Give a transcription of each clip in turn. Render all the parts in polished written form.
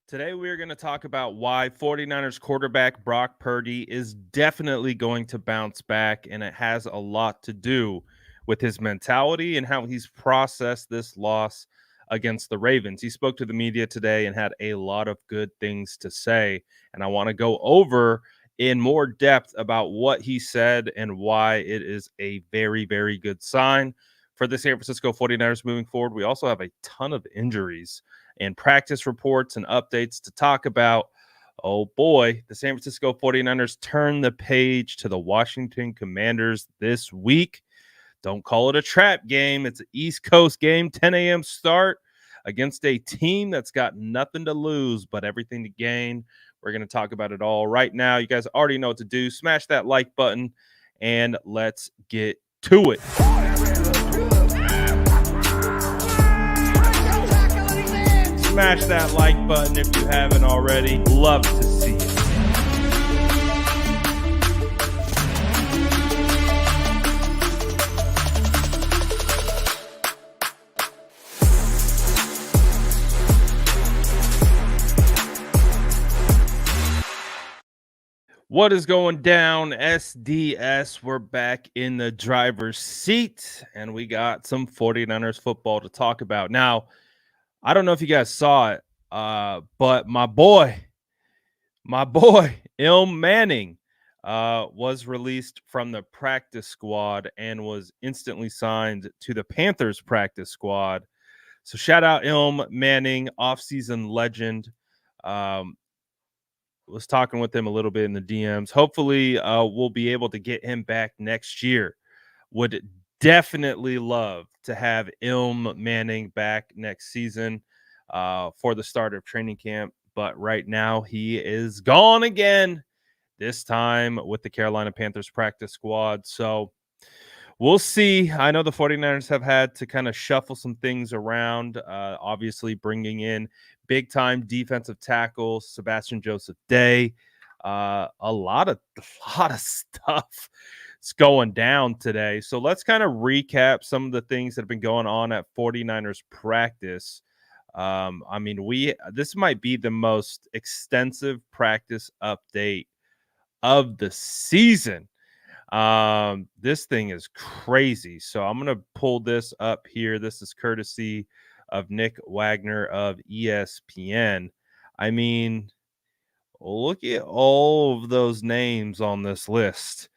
Today, we're going to talk about why 49ers quarterback Brock Purdy is definitely going to bounce back, and it has a lot to do with his mentality and how he's processed this loss against the Ravens. He spoke to the media today and had a lot of good things to say, and I want to go over in more depth about what he said and why it is a very, very good sign for the San Francisco 49ers moving forward. We also have a ton of injuries and practice reports and updates to talk about. Oh boy, the San Francisco 49ers turn the page to the Washington Commanders this week. Don't call it a trap game. It's an East Coast game, 10 a.m. start against a team that's got nothing to lose but everything to gain. We're going to talk about it all right now. You guys already know what to do. Smash that like button and let's get to it. Smash that like button if you haven't already. Love to see it. What is going down, SDS? We're back in the driver's seat, and we got some 49ers football to talk about. Now, I don't know if you guys saw it, but my boy, Ilm Manning, was released from the practice squad and was instantly signed to the Panthers practice squad. So shout out Ilm Manning, offseason legend. Was talking with him a little bit in the DMs. Hopefully, we'll be able to get him back next year. Would definitely love to have Ilm Manning back next season for the start of training camp. But right now, he is gone again, this time with the Carolina Panthers practice squad. So we'll see. I know the 49ers have had to kind of shuffle some things around, obviously bringing in big-time defensive tackle Sebastian Joseph Day. A lot of stuff is going down today. So let's kind of recap some of the things that have been going on at 49ers practice. This might be the most extensive practice update of the season. This thing is crazy. So I'm going to pull this up here. This is courtesy of Nick Wagner of ESPN. I mean, look at all of those names on this list.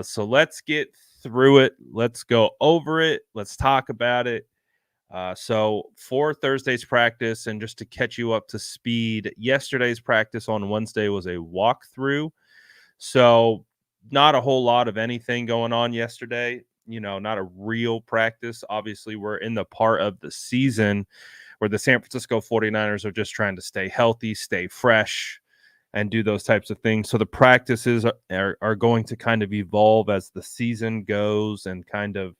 So let's get through it. Let's go over it. Let's talk about it. So for Thursday's practice, and just to catch you up to speed, yesterday's practice on Wednesday was a walkthrough. So not a whole lot of anything going on yesterday. Not a real practice. Obviously, we're in the part of the season where the San Francisco 49ers are just trying to stay healthy, stay fresh, and do those types of things. So the practices are going to kind of evolve as the season goes and kind of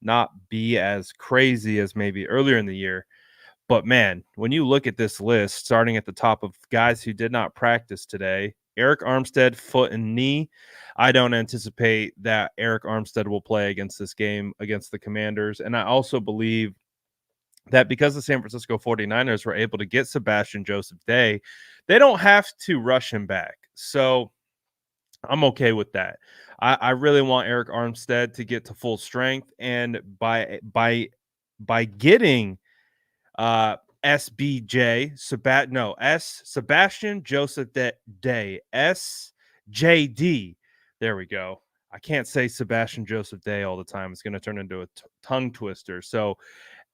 not be as crazy as maybe earlier in the year. But man, when you look at this list, starting at the top of guys who did not practice today, Eric Armstead, foot and knee. I don't anticipate that Eric Armstead will play against this game against the Commanders. And I also believe that because the San Francisco 49ers were able to get Sebastian Joseph Day, they don't have to rush him back. So I'm okay with that. I really want Eric Armstead to get to full strength. And by getting Sebastian Joseph Day, SJD. There we go. I can't say Sebastian Joseph Day all the time. It's going to turn into a tongue twister. So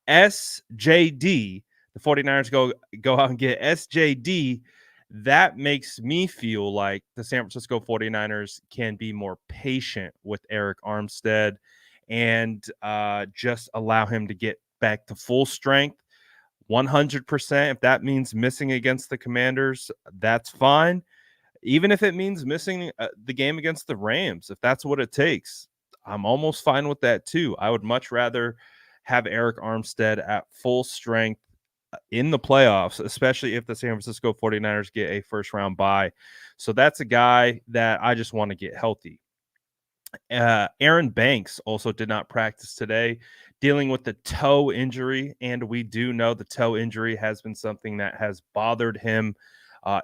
SJD, the 49ers go out and get SJD. That makes me feel like the San Francisco 49ers can be more patient with Eric Armstead and just allow him to get back to full strength. 100%. If that means missing against the Commanders, that's fine. Even if it means missing the game against the Rams, if that's what it takes, I'm almost fine with that too. I would much rather have Eric Armstead at full strength in the playoffs, especially if the San Francisco 49ers get a first round bye. So that's a guy that I just want to get healthy. Aaron Banks also did not practice today dealing with the toe injury, and we do know the toe injury has been something that has bothered him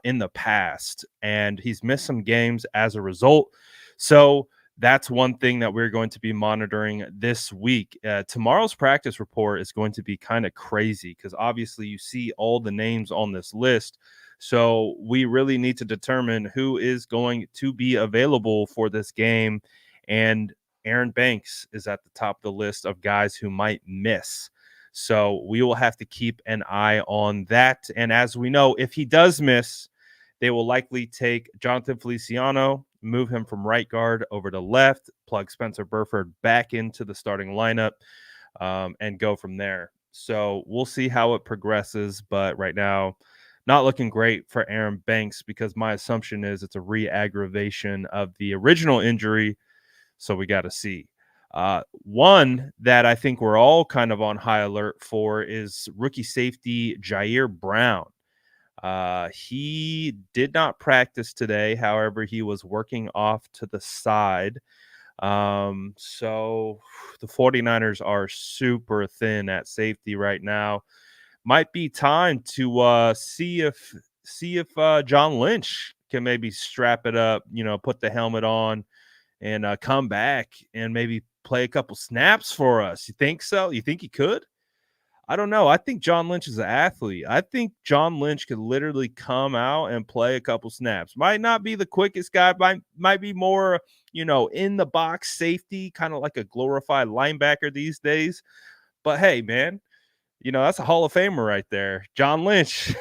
in the past, and he's missed some games as a result. So that's one thing that we're going to be monitoring this week. Tomorrow's practice report is going to be kind of crazy because obviously you see all the names on this list. So we really need to determine who is going to be available for this game. And Aaron Banks is at the top of the list of guys who might miss. So we will have to keep an eye on that. And as we know, if he does miss, they will likely take Jonathan Feliciano, move him from right guard over to left, plug Spencer Burford back into the starting lineup, and go from there. So we'll see how it progresses. But right now, not looking great for Aaron Banks because my assumption is it's a re-aggravation of the original injury. So we got to see. One that I think we're all kind of on high alert for is rookie safety Jair Brown. He did not practice today. However, he was working off to the side. So the 49ers are super thin at safety right now. Might be time to see if John Lynch can maybe strap it up, put the helmet on and come back and maybe play a couple snaps for us. You think so? You think he could? I don't know. I think John Lynch is an athlete. I think John Lynch could literally come out and play a couple snaps. Might not be the quickest guy, might be more, in the box safety, kind of like a glorified linebacker these days. But hey, man, that's a Hall of Famer right there. John Lynch.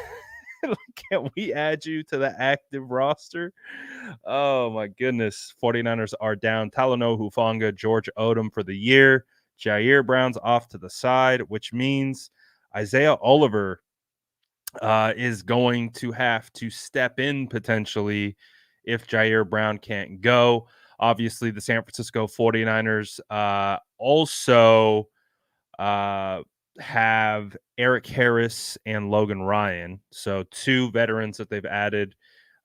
Can we add you to the active roster? Oh, my goodness. 49ers are down Talanoa Hufanga, George Odom for the year. Jair Brown's off to the side, which means Isaiah Oliver is going to have to step in potentially if Jair Brown can't go. Obviously, the San Francisco 49ers also have Eric Harris and Logan Ryan. So two veterans that they've added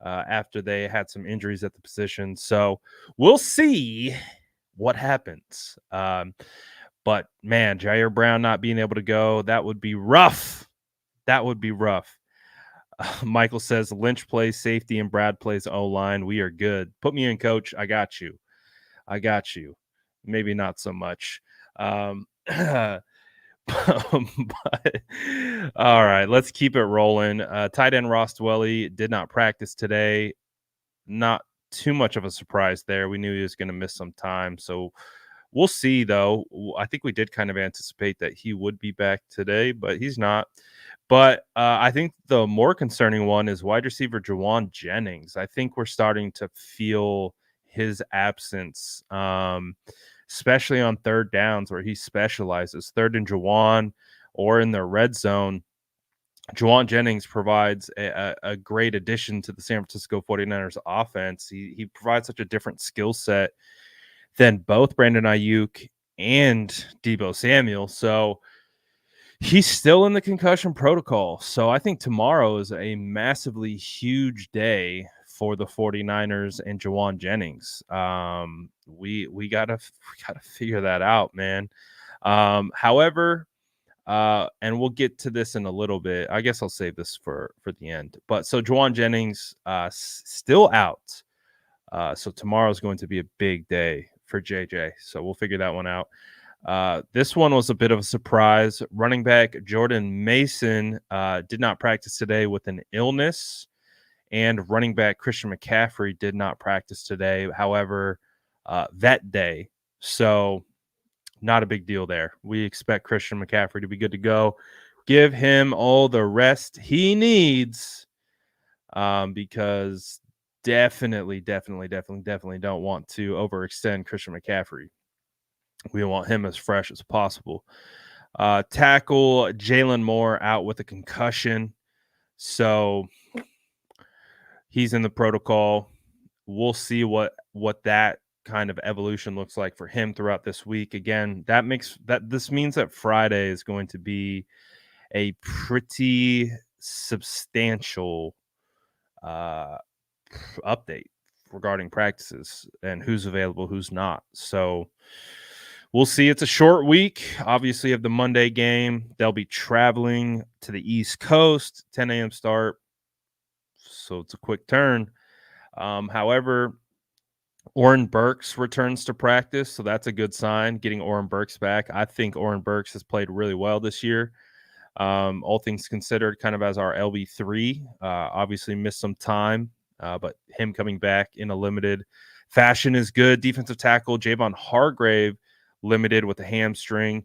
after they had some injuries at the position. So we'll see what happens. But man, Jair Brown not being able to go, that would be rough. That would be rough. Michael says Lynch plays safety and Brad plays O-line. We are good. Put me in, coach. I got you. Maybe not so much. But all right, let's keep it rolling. Tight end Ross Dwelly did not practice today. Not too much of a surprise there. We knew he was going to miss some time. So we'll see, though. I think we did kind of anticipate that he would be back today, but he's not. But I think the more concerning one is wide receiver Juwan Jennings. I think we're starting to feel his absence, especially on third downs where he specializes. Third and Juwan or in the red zone, Juwan Jennings provides a great addition to the San Francisco 49ers offense. He provides such a different skill set than both Brandon Ayuk and Deebo Samuel. So he's still in the concussion protocol. So I think tomorrow is a massively huge day for the 49ers and Juwan Jennings. We gotta figure that out, man. However, and we'll get to this in a little bit. I guess I'll save this for the end. But so Juwan Jennings still out. So tomorrow is going to be a big day for JJ. So we'll figure that one out. This one was a bit of a surprise. Running back Jordan Mason did not practice today with an illness, and running back Christian McCaffrey did not practice today. However, vet day. So not a big deal there. We expect Christian McCaffrey to be good to go. Give him all the rest he needs because definitely don't want to overextend Christian McCaffrey. We want him as fresh as possible. Tackle Jalen Moore out with a concussion. So he's in the protocol. We'll see what that kind of evolution looks like for him throughout this week. Again, this means that Friday is going to be a pretty substantial update regarding practices and who's available, who's not. So we'll see. It's a short week. Obviously, of the Monday game, they'll be traveling to the East Coast, 10 a.m. start. So it's a quick turn. However, Oren Burks returns to practice, so that's a good sign. Getting Oren Burks back, I think Oren Burks has played really well this year. All things considered, kind of as our LB3. Obviously, missed some time, but him coming back in a limited fashion is good. Defensive tackle Javon Hargrave limited with a hamstring.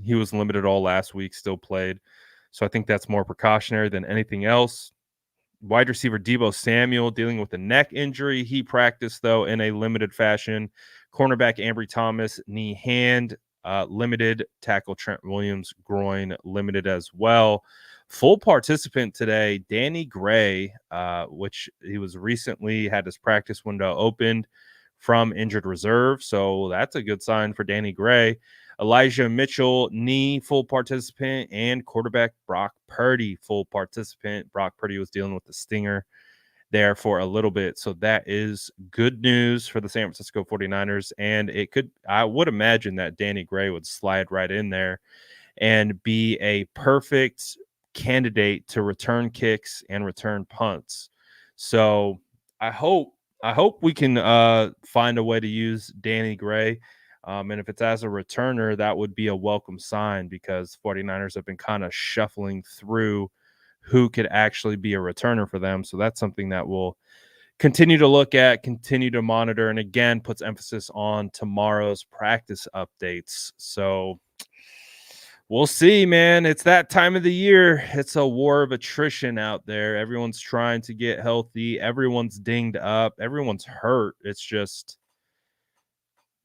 He was limited all last week, still played. So I think that's more precautionary than anything else. Wide receiver Deebo Samuel dealing with a neck injury. He practiced, though, in a limited fashion. Cornerback Ambry Thomas, knee hand, limited. Tackle Trent Williams, groin, limited as well. Full participant today, Danny Gray, which he was recently had his practice window opened from injured reserve. So that's a good sign for Danny Gray. Elijah Mitchell, knee, full participant, and quarterback Brock Purdy, full participant. Brock Purdy was dealing with the stinger there for a little bit. So that is good news for the San Francisco 49ers. And I would imagine that Danny Gray would slide right in there and be a perfect candidate to return kicks and return punts. So I hope we can find a way to use Danny Gray. And if it's as a returner, that would be a welcome sign because 49ers have been kind of shuffling through who could actually be a returner for them. So that's something that we'll continue to look at, continue to monitor, and again, puts emphasis on tomorrow's practice updates. So we'll see, man. It's that time of the year. It's a war of attrition out there. Everyone's trying to get healthy. Everyone's dinged up. Everyone's hurt. It's just,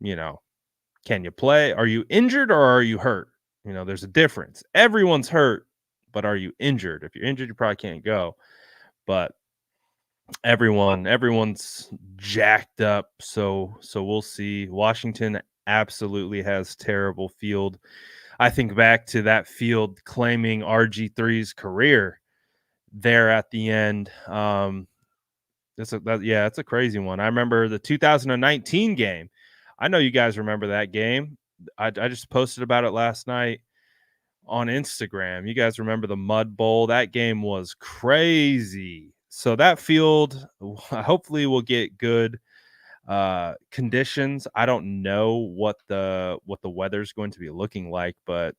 can you play? Are you injured or are you hurt? There's a difference. Everyone's hurt, but are you injured? If you're injured, you probably can't go. But everyone's jacked up. So we'll see. Washington absolutely has terrible field. I think back to that field claiming RG3's career there at the end. It's a crazy one. I remember the 2019 game. I know you guys remember that game. I just posted about it last night on Instagram. You guys remember the Mud Bowl? That game was crazy. So that field, hopefully, will get good conditions. I don't know what the weather's going to be looking like, but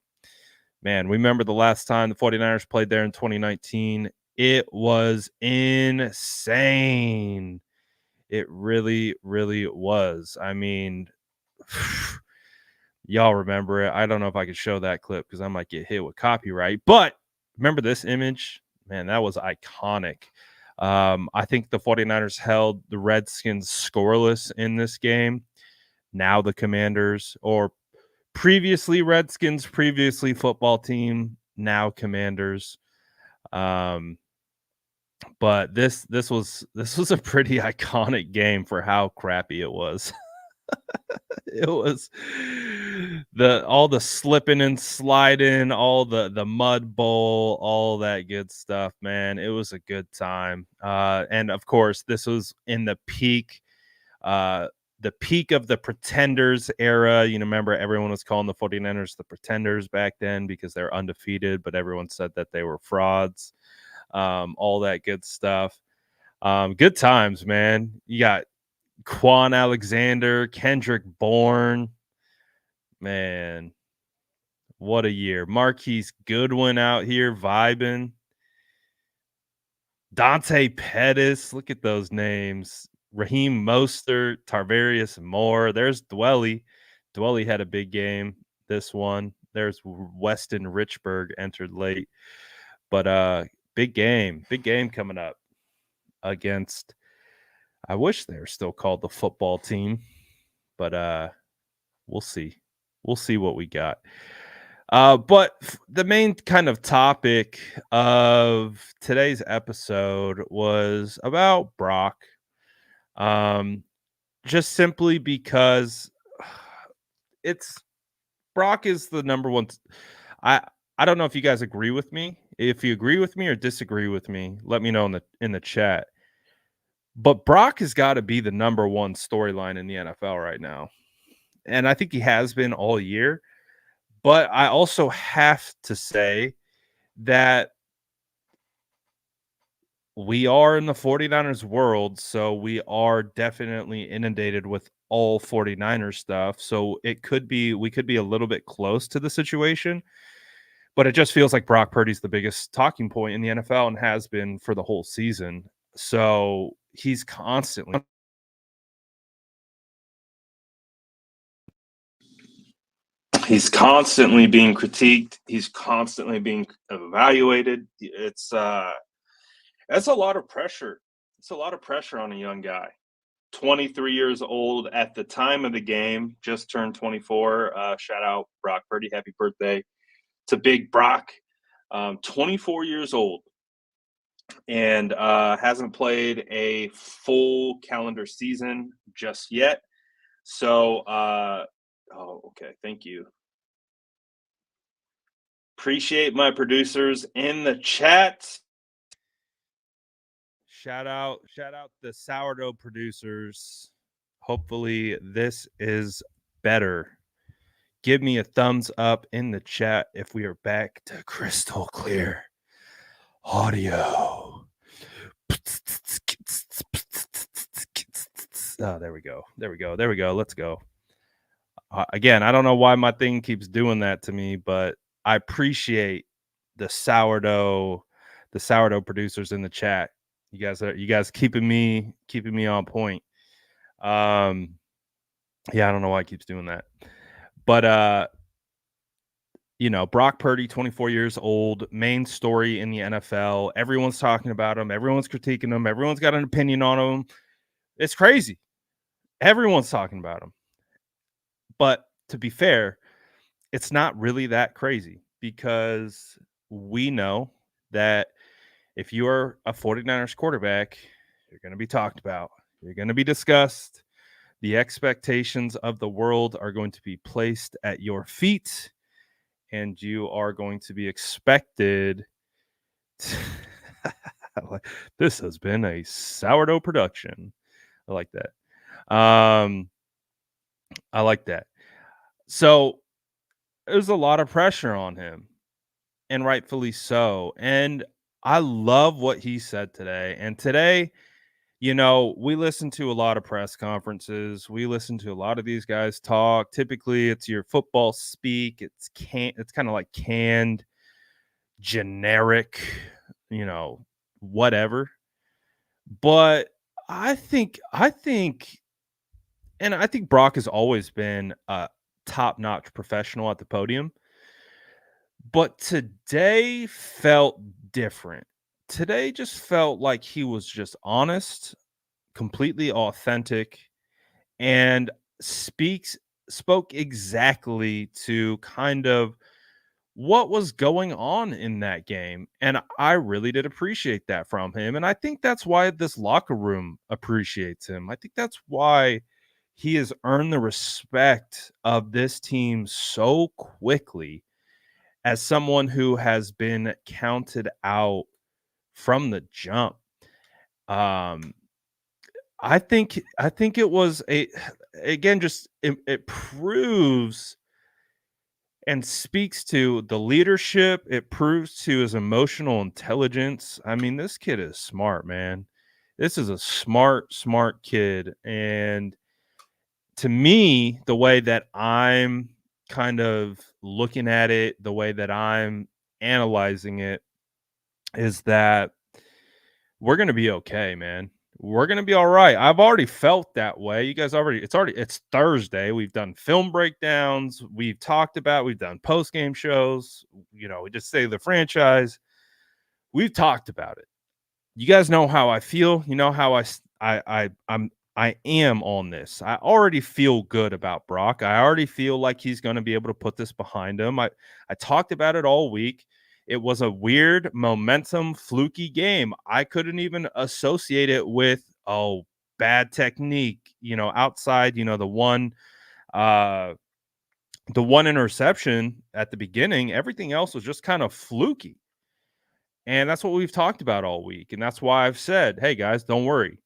man, we remember the last time the 49ers played there in 2019. It was insane. It really, really was. I mean, y'all remember it. I don't know if I could show that clip because I might get hit with copyright. But remember this image? Man, that was iconic. I think the 49ers held the Redskins scoreless in this game. Now the Commanders, or previously Redskins, previously football team, now Commanders. But this was a pretty iconic game for how crappy it was. It was all the slipping and sliding, all the mud bowl, all that good stuff, man. It was a good time. And of course, this was in the peak of the Pretenders era. Remember everyone was calling the 49ers the Pretenders back then because they're undefeated, but everyone said that they were frauds. All that good stuff. Good times, man. You got Quan Alexander, Kendrick Bourne. Man, what a year. Marquise Goodwin out here vibing. Dante Pettis. Look at those names. Raheem Mostert, Tarvarius Moore. There's Dwelly. Dwelly had a big game this one. There's Weston Richburg entered late. But big game coming up against, I wish they were still called the football team, but we'll see. We'll see what we got. But the main kind of topic of today's episode was about Brock. Just simply because Brock is the number one. I don't know if you guys agree with me. If you agree with me or disagree with me, let me know in the chat. But Brock has got to be the number one storyline in the NFL right now. and I think he has been all year. But I also have to say that we are in the 49ers world, so we are definitely inundated with all 49ers stuff. So we could be a little bit close to the situation, but it just feels like Brock Purdy's the biggest talking point in the NFL and has been for the whole season. So he's constantly being critiqued. He's constantly being evaluated. That's a lot of pressure. It's a lot of pressure on a young guy. 23 years old at the time of the game, just turned 24. Shout out Brock Purdy. Happy birthday to Big Brock. 24 years old and hasn't played a full calendar season just yet. So, okay. Thank you. Appreciate my producers in the chat. Shout out the sourdough producers. Hopefully this is better. Give me a thumbs up in the chat if we are back to crystal clear audio. Oh, there we go. Let's go. Again, I don't know why my thing keeps doing that to me, but I appreciate the sourdough producers in the chat. You guys keeping me on point. Yeah, I don't know why it keeps doing that. But Brock Purdy, 24 years old, main story in the NFL. Everyone's talking about him, everyone's critiquing him, everyone's got an opinion on him. It's crazy. Everyone's talking about him. But to be fair, it's not really that crazy because we know that if you are a 49ers quarterback, you're going to be talked about. You're going to be discussed. The expectations of the world are going to be placed at your feet, and you are going to be expected. This has been a sourdough production. I like that. I like that. So there's a lot of pressure on him, and rightfully so. And I love what he said today. And today, we listen to a lot of press conferences. We listen to a lot of these guys talk. Typically, it's your football speak. It's kind of like canned, generic, whatever. But I think Brock has always been a top-notch professional at the podium. But today felt different. Today just felt like he was just honest, completely authentic, and spoke exactly to kind of what was going on in that game. And I really did appreciate that from him. And I think that's why this locker room appreciates him. I think that's why he has earned the respect of this team so quickly as someone who has been counted out from the jump. I think it was it proves and speaks to the leadership. It proves to his emotional intelligence. I mean, this kid is smart, man. This is a smart kid. And to me, the way that I'm kind of looking at it, the way that I'm analyzing it is that we're going to be okay, man. We're going to be all right. I've already felt that way. You guys it's Thursday. We've done film breakdowns. We've done post-game shows. We just say the franchise. We've talked about it. You guys know how I feel. You know how I am on this. I already feel good about Brock. I already feel like he's going to be able to put this behind him. I talked about it all week. It was a weird momentum, fluky game. I couldn't even associate it with bad technique. Outside, the one interception at the beginning. Everything else was just kind of fluky, and that's what we've talked about all week. And that's why I've said, "Hey guys, don't worry.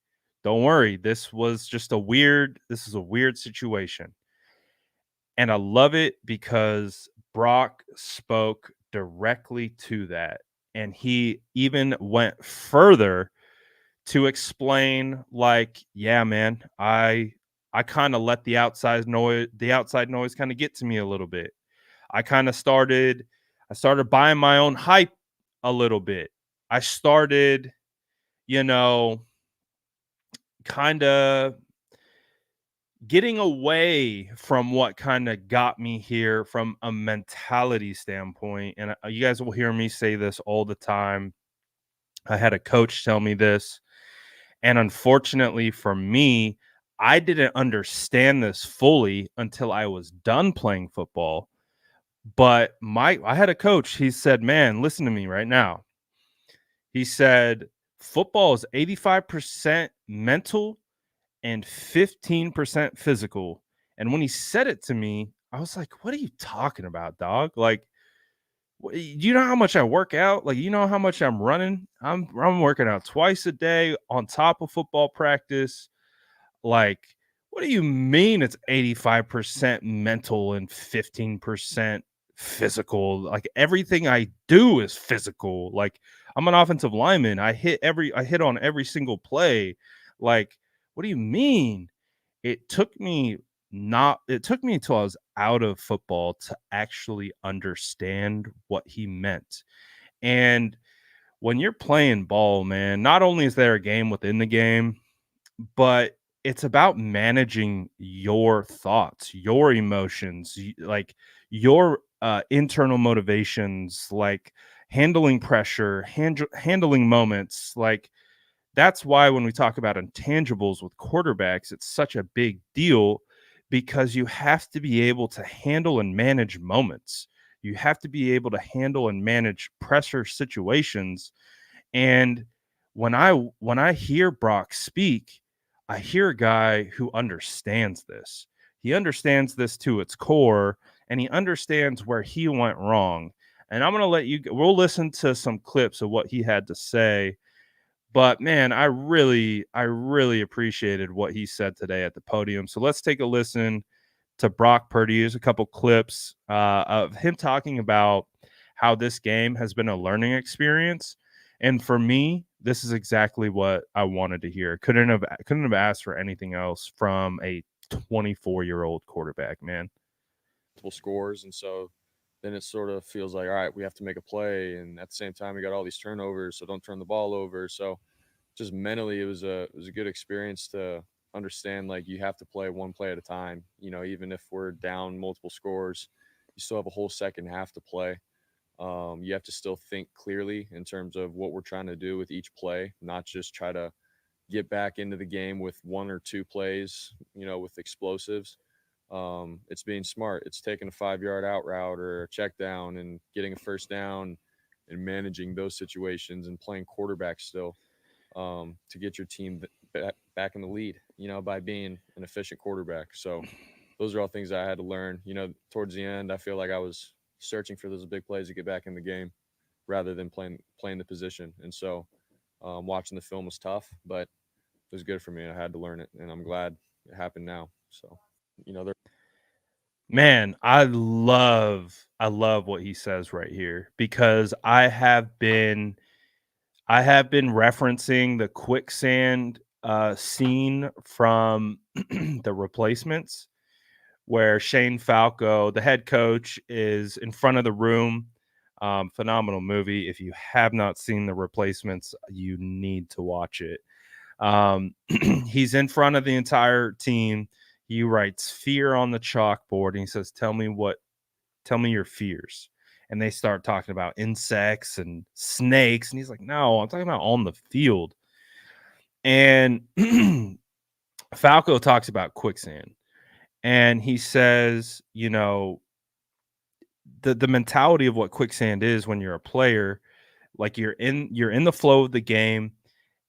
This is a weird situation." And I love it because Brock spoke directly to that. And he even went further to explain, like, yeah, man, I kind of let the outside noise kind of get to me a little bit. I started buying my own hype a little bit. I started, you know, kind of getting away from what kind of got me here from a mentality standpoint. And you guys will hear me say this all the time. I had a coach tell me this. And unfortunately for me, I didn't understand this fully until I was done playing football. But I had a coach, he said, "Man, listen to me right now." He said, "Football is 85% mental and 15% physical." And when he said it to me, I was like, "What are you talking about, dog? Like, you know how much I work out? Like, you know how much I'm running? I'm working out twice a day on top of football practice. Like, what do you mean it's 85% mental and 15% physical? Like, everything I do is physical. Like, I'm an offensive lineman. I hit on every single play. Like, what do you mean?" It took me not it took me until I was out of football to actually understand what he meant. And when you're playing ball, man, not only is there a game within the game, but it's about managing your thoughts, your emotions, like your internal motivations, like handling pressure, handling moments. Like, that's why when we talk about intangibles with quarterbacks, it's such a big deal, because you have to be able to handle and manage moments. You have to be able to handle and manage pressure situations. And when I hear Brock speak, I hear a guy who understands this. He understands this to its core, and he understands where he went wrong. And I'm going to we'll listen to some clips of what he had to say. But man, I really appreciated what he said today at the podium. So let's take a listen to Brock Purdy. Here's a couple clips of him talking about how this game has been a learning experience. And for me, this is exactly what I wanted to hear. Couldn't have asked for anything else from a 24-year-old quarterback, man. Multiple scores, and so then it sort of feels like, all right, we have to make a play, and at the same time we got all these turnovers, so don't turn the ball over. So just mentally, it was a good experience to understand, like, you have to play one play at a time. Even if we're down multiple scores, you still have a whole second half to play. You have to still think clearly in terms of what we're trying to do with each play, not just try to get back into the game with one or two plays, with explosives. It's being smart. It's taking a 5 yard out route or a check down and getting a first down and managing those situations and playing quarterback still, to get your team back in the lead, by being an efficient quarterback. So those are all things I had to learn. Towards the end, I feel like I was searching for those big plays to get back in the game rather than playing the position. And so watching the film was tough, but it was good for me. I had to learn it, and I'm glad it happened now. So, there. Man, I love what he says right here, because I have been referencing the quicksand scene from The Replacements, where Shane Falco, the head coach, is in front of the room. Phenomenal movie. If you have not seen The Replacements, you need to watch it. He's in front of the entire team. He writes fear on the chalkboard, and he says, tell me your fears." And they start talking about insects and snakes. And he's like, "No, I'm talking about on the field." And Falco talks about quicksand. And he says, the mentality of what quicksand is when you're a player, like, you're in the flow of the game,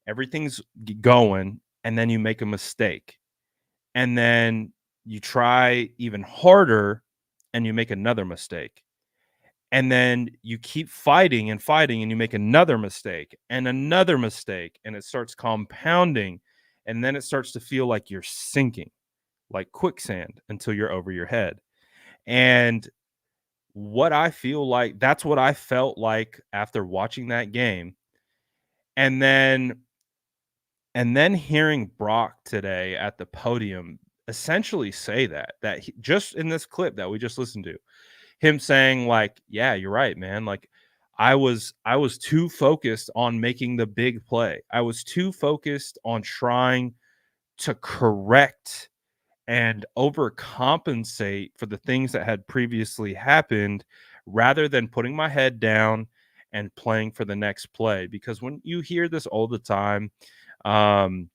everything's going, and then you make a mistake. And then you try even harder and you make another mistake. And then you keep fighting and fighting, and you make another mistake and another mistake, and it starts compounding. And then it starts to feel like you're sinking, like quicksand, until you're over your head. And what I feel like, that's what I felt like after watching that game. And then hearing Brock today at the podium essentially say that just in this clip that we just listened to, him saying like, "Yeah, you're right, man. Like I was too focused on making the big play. I was too focused on trying to correct and overcompensate for the things that had previously happened rather than putting my head down and playing for the next play." Because when you hear this all the time, um,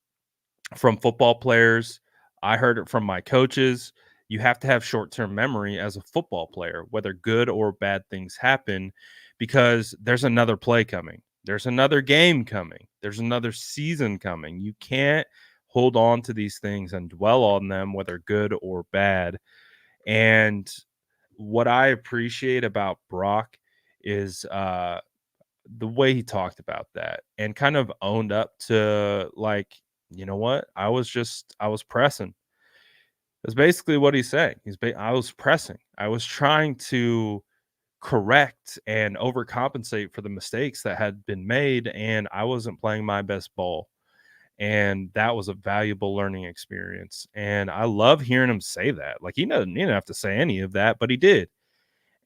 from football players, I heard it from my coaches. You have to have short term memory as a football player, whether good or bad things happen, because there's another play coming. There's another game coming. There's another season coming. You can't hold on to these things and dwell on them, whether good or bad. And what I appreciate about Brock is the way he talked about that and kind of owned up to like, you know what? I was pressing. That's basically what he's saying. I was pressing. I was trying to correct and overcompensate for the mistakes that had been made, and I wasn't playing my best ball. And that was a valuable learning experience. And I love hearing him say that. Like he didn't have to say any of that, but he did.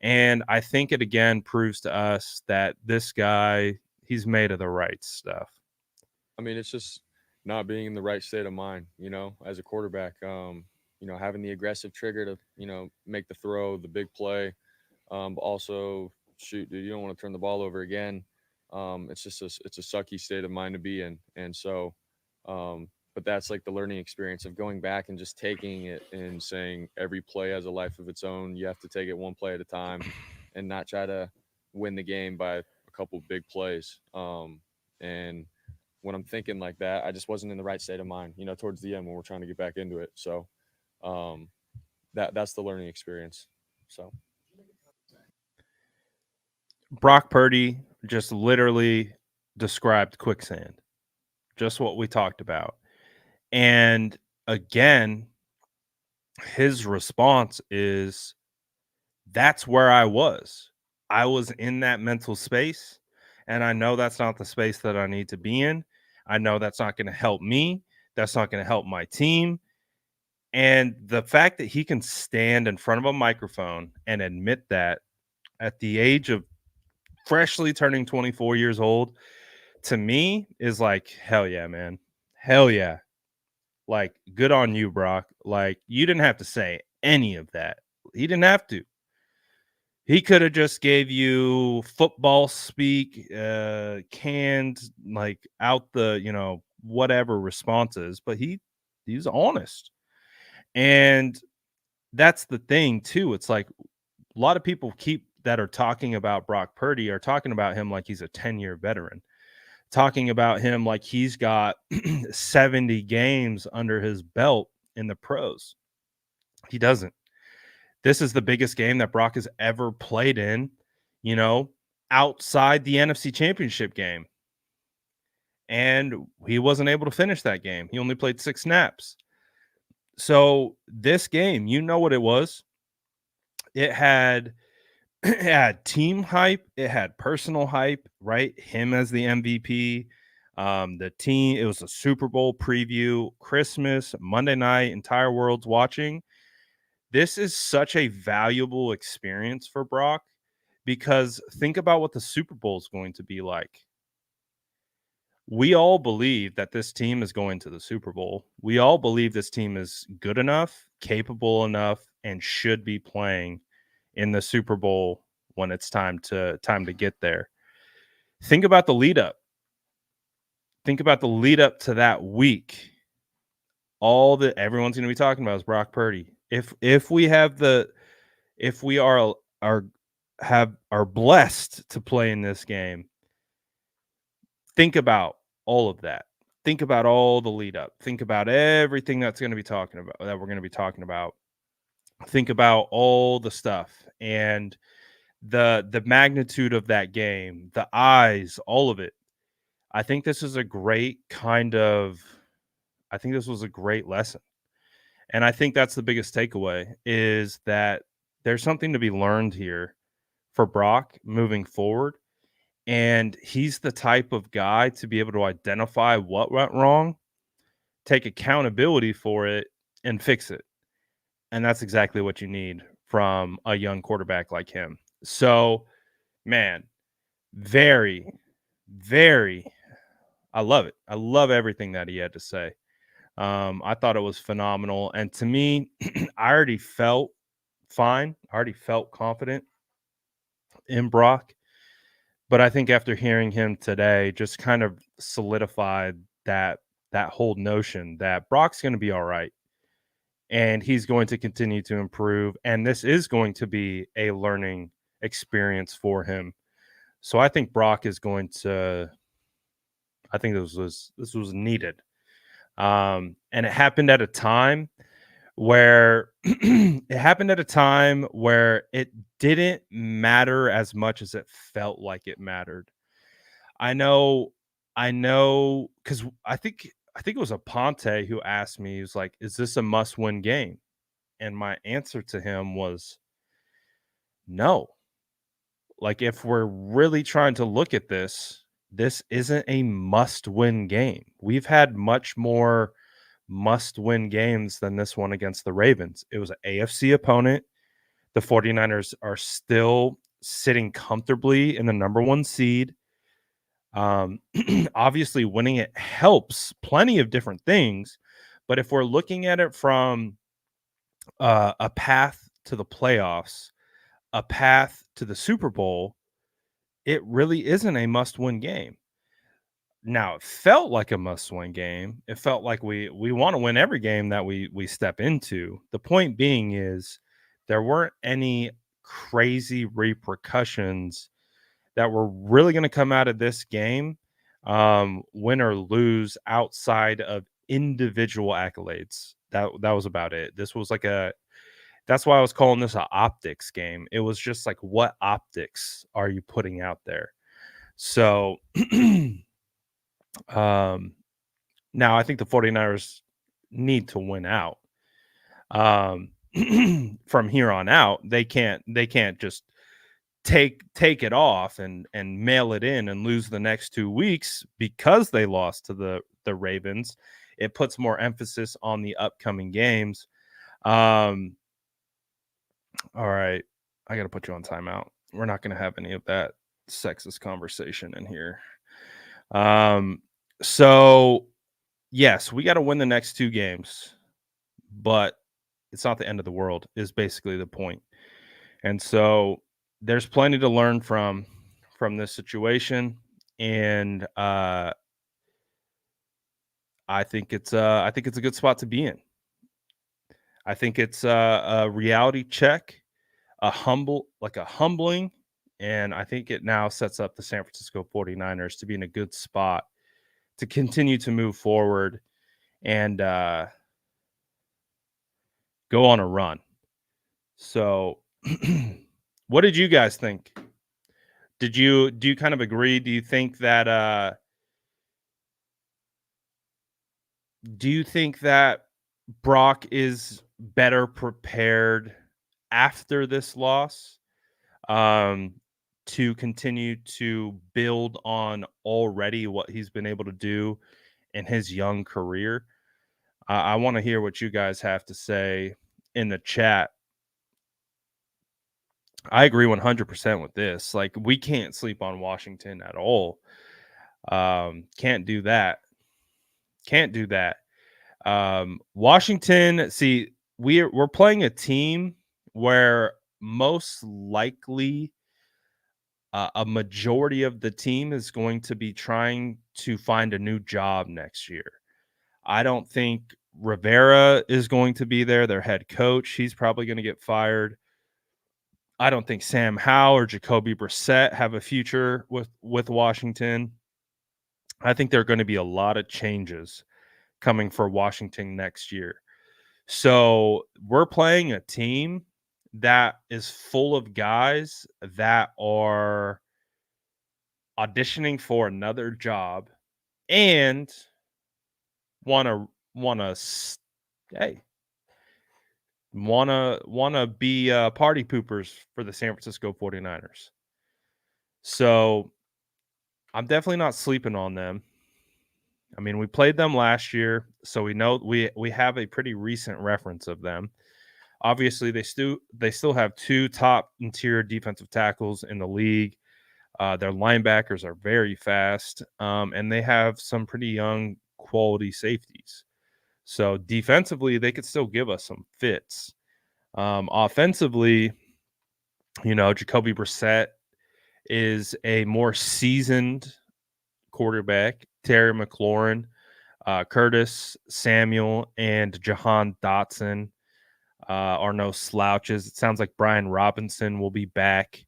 And I think it again proves to us that this guy, he's made of the right stuff. I mean, it's just not being in the right state of mind, as a quarterback. Having the aggressive trigger to, make the throw, the big play. But also, shoot, dude, you don't want to turn the ball over again. It's just it's a sucky state of mind to be in, and so, but that's like the learning experience of going back and just taking it and saying every play has a life of its own. You have to take it one play at a time, and not try to win the game by a couple big plays. And when I'm thinking like that, I just wasn't in the right state of mind, towards the end when we're trying to get back into it. So, um, that's the learning experience. So. Brock Purdy just literally described quicksand, just what we talked about. And again, his response is, that's where I was. I was in that mental space, and I know that's not the space that I need to be in. I know that's not going to help me. That's not going to help my team. And the fact that he can stand in front of a microphone and admit that at the age of freshly turning 24 years old, to me is like, hell yeah, man. Hell yeah. Like, good on you, Brock. Like, you didn't have to say any of that. He didn't have to. He could have just gave you football speak, canned, like out the, whatever responses, but he's honest. And that's the thing too. It's like a lot of people that are talking about Brock Purdy are talking about him like he's a 10-year veteran, talking about him like he's got 70 games under his belt in the pros. He doesn't. This is the biggest game that Brock has ever played in, you know, outside the NFC Championship game. And he wasn't able to finish that game. He only played 6 snaps. So this game, you know what it was? It had it had team hype, it had personal hype, right? Him as the MVP, the team. It was a Super Bowl preview, Christmas, Monday night, entire world's watching. This is such a valuable experience for Brock because think about what the Super Bowl is going to be like. We all believe that this team is going to the Super Bowl. We all believe this team is good enough, capable enough, and should be playing in the Super Bowl when it's time to get there. Think about the lead up. Think about the lead up to that week. All that everyone's going to be talking about is Brock Purdy. If we have the if we are blessed to play in this game, think about all of that. Think about all the lead up. Think about everything that's going to be talking about that we're going to be talking about. Think about all the stuff and the magnitude of that game, the eyes, all of it. I think this is a great kind of I think this was a great lesson. And I think that's the biggest takeaway is that there's something to be learned here for Brock moving forward. And he's the type of guy to be able to identify what went wrong, take accountability for it, and fix it. And that's exactly what you need from a young quarterback like him. So, man, very, very, I love it. I love everything that he had to say. I thought it was phenomenal. And to me, I already felt fine. I already felt confident in Brock. But I think after hearing him today, just kind of solidified that whole notion that Brock's going to be all right and he's going to continue to improve. And this is going to be a learning experience for him. So I think Brock is going to. I think this was needed, and it happened at a time where it didn't matter as much as it felt like it mattered. I know, because I think it was Aponte who asked me. He was like, "Is this a must-win game?" And my answer to him was, "No." Like, if we're really trying to look at this isn't a must-win game. We've had much more must-win games than this one against the Ravens. It was an AFC opponent. The 49ers are still sitting comfortably in the number 1 seed. Obviously, winning it helps plenty of different things, but if we're looking at it from a path to the playoffs, a path to the Super Bowl, it really isn't a must-win game. Now, it felt like a must-win game. It felt like we want to win every game that we step into. The point being is there weren't any crazy repercussions that were really going to come out of this game, win or lose, outside of individual accolades. That was about it. This was like that's why I was calling this a optics game. It was just like, what optics are you putting out there? So, um, now I think the 49ers need to win out. Um, from here on out, they can't just take it off and mail it in and lose the next 2 weeks because they lost to the Ravens. It puts more emphasis on the upcoming games. Um, all right, I got to put you on timeout. We're not going to have any of that sexist conversation in here. So yes, we got to win the next 2 games, but it's not the end of the world is basically the point. And so there's plenty to learn from this situation, and I think it's a good spot to be in. I think it's a reality check, a humbling, and I think it now sets up the San Francisco 49ers to be in a good spot to continue to move forward and go on a run. So, what did you guys think? Do you kind of agree? Do you think that Brock is better prepared after this loss, um, to continue to build on already what he's been able to do in his young career? I want to hear what you guys have to say in the chat. I agree 100% with this. Like, we can't sleep on Washington at all. Can't do that. Can't do that. Washington, see, we're playing a team where most likely a majority of the team is going to be trying to find a new job next year. I don't think Rivera is going to be there, their head coach. He's probably going to get fired. I don't think Sam Howell or Jacoby Brissett have a future with Washington. I think there are going to be a lot of changes coming for Washington next year. So we're playing a team that is full of guys that are auditioning for another job and want to hey, wanna be party poopers for the San Francisco 49ers. So I'm definitely not sleeping on them. I mean, we played them last year, so we know we have a pretty recent reference of them. Obviously, they still have two top interior defensive tackles in the league. Their linebackers are very fast, and they have some pretty young quality safeties. So defensively, they could still give us some fits. Offensively, Jacoby Brissett is a more seasoned quarterback. Terry McLaurin, Curtis Samuel, and Jahan Dotson are no slouches. It sounds like Brian Robinson will be back.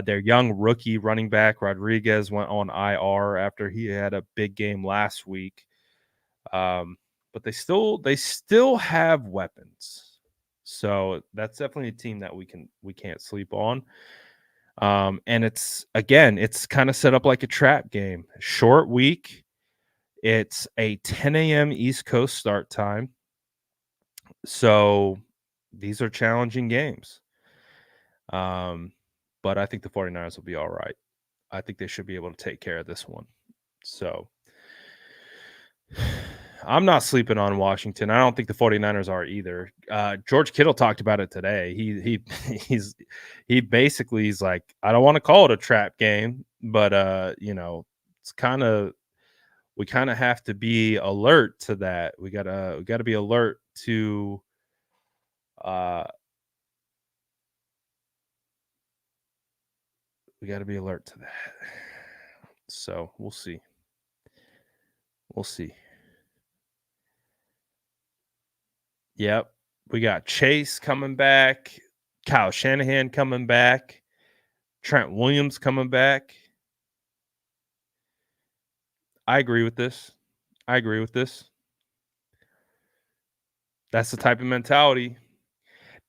Their young rookie running back Rodriguez went on IR after he had a big game last week. But they still have weapons. So that's definitely a team that we can't sleep on. And it's kind of set up like a trap game. Short week. It's a 10 a.m. East Coast start time. So these are challenging games. But I think the 49ers will be all right. I think they should be able to take care of this one. So I'm not sleeping on Washington. I don't think the 49ers are either. George Kittle talked about it today. He's like, I don't want to call it a trap game, but it's kind of we kind of have to be alert to that. We gotta be alert to uh we gotta be alert to that. So we'll see. We'll see. Yep. We got Chase coming back, Kyle Shanahan coming back, Trent Williams coming back. I agree with this. I agree with this. That's the type of mentality.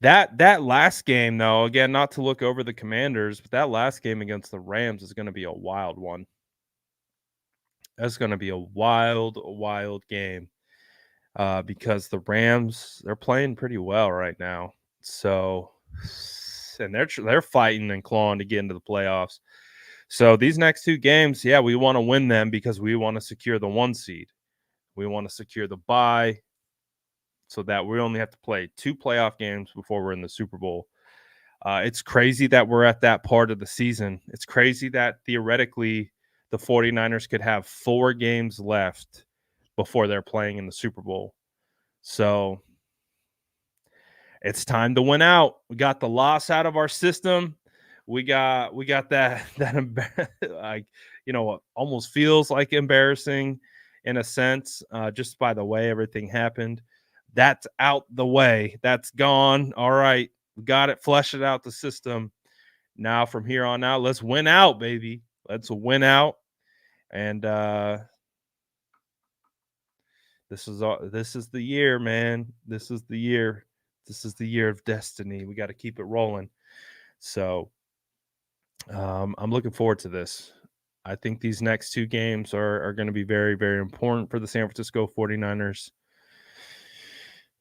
That last game, though, again, not to look over the Commanders, but that last game against the Rams is going to be a wild one. That's going to be a wild game because the Rams, they're playing pretty well right now. So, and they're fighting and clawing to get into the playoffs. So these next two games, yeah, we want to win them because we want to secure the 1 seed. We want to secure the bye so that we only have to play 2 playoff games before we're in the Super Bowl. It's crazy that we're at that part of the season. It's crazy that theoretically the 49ers could have 4 games left before they're playing in the Super Bowl. So it's time to win out. We got the loss out of our system. We got that like what almost feels like embarrassing in a sense, just by the way everything happened. That's out the way. That's gone. All right, we got it. Flush it out the system. Now from here on out, let's win out, baby. Let's win out. And this is the year, man. This is the year. This is the year of destiny. We got to keep it rolling. So I'm looking forward to this. I think these next 2 games are going to be very, very important for the San Francisco 49ers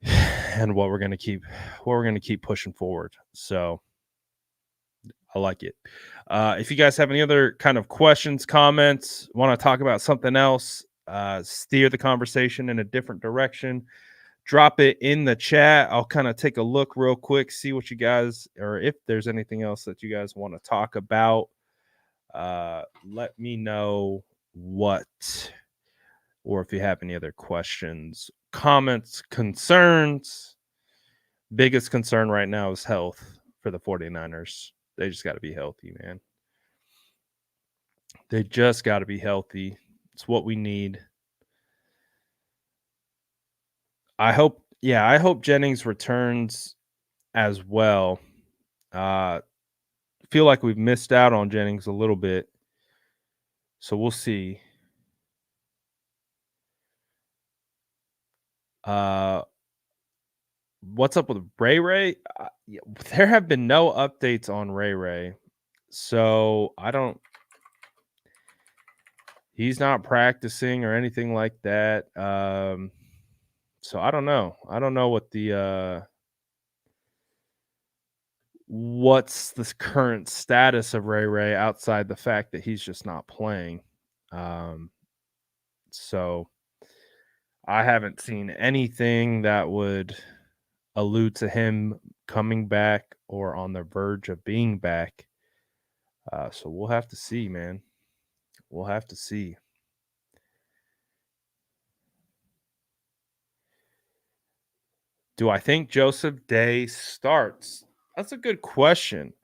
and what we're going to keep pushing forward. So I like it. If you guys have any other kind of questions, comments, want to talk about something else, steer the conversation in a different direction, drop it in the chat. I'll kind of take a look real quick, see what you guys, or if there's anything else that you guys want to talk about. Let me know or if you have any other questions, comments, concerns. Biggest concern right now is health for the 49ers. They just got to be healthy, man. They just got to be healthy. It's what we need. I hope Jennings returns as well. Feel like we've missed out on Jennings a little bit. So we'll see. What's up with Ray? There have been no updates on Ray. So he's not practicing or anything like that. So I don't know. I don't know what the what's the current status of Ray Ray outside the fact that he's just not playing. Um, so I haven't seen anything that would allude to him coming back or on the verge of being back. So we'll have to see, man. We'll have to see. Do I think Joseph Day starts? That's a good question.